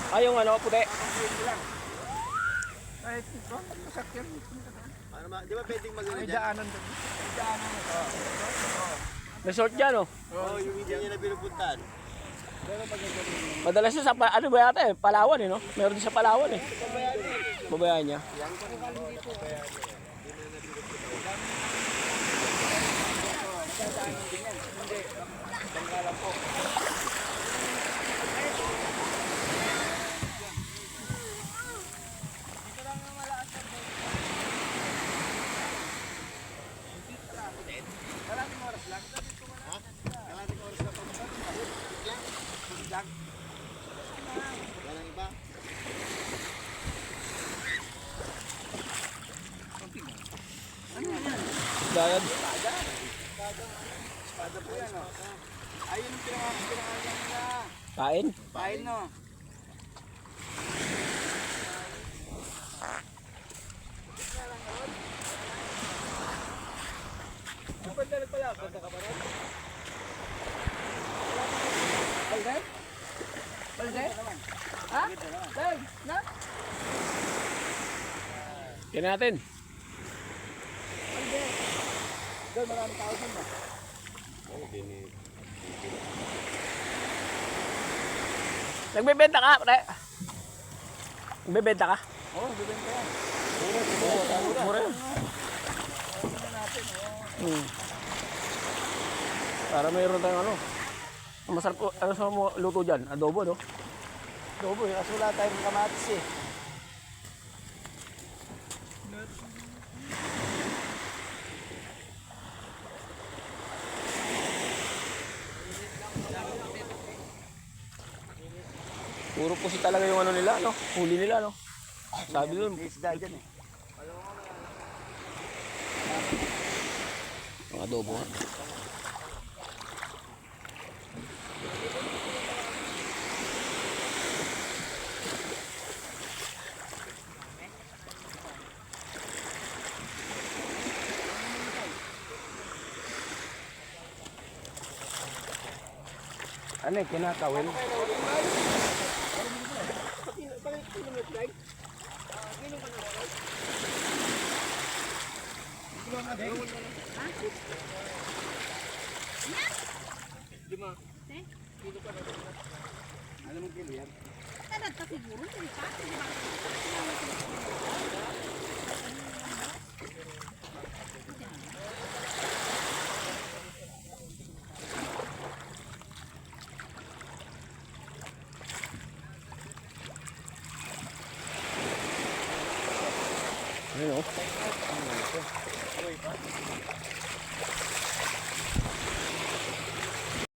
Ay, yung ano, puti. Kahit ito, masakyan. Di ba pwedeng magano May dyan? daanan doon. May daanan ito. Resort dyan, oh. Oo, yung hindi niya na pinupuntahan. Madalas sa ano ba yata eh, Palawan eh, no? Meron din sa Palawan eh. Babayaan niya. Kalating oras lang. Kalating oras na pagkakas. Lang. Walang iba. Dayad. Espada po yan, oh. Ayun yung pinangalan nila. Kain. Pain, no? Nagpadala pala. Basta ka pa rin? Balde? Balde? Ha? Balde? Na? Kaya natin. Balde. Doon, maraming tao dun ba? Nagbebenta ka, pre. Nagbebenta ka? Oo, bibenta yan. Mura yun. Para mayroon tayong ano. Ang masarap po, ano sa mo luto dyan? Adobo, no? Dobo, kasi wala tayong kamatis eh. Puro pusi talaga yung ano nila, no? Huli nila, no? Sabi doon, May isda dyan eh. mga adobo. Ha? Ano eh, kinakawin? Lima. Eh? Kilo pa na. Alam mo kilo yan? Tadat pa siguro, hindi pa. Ayun, oh.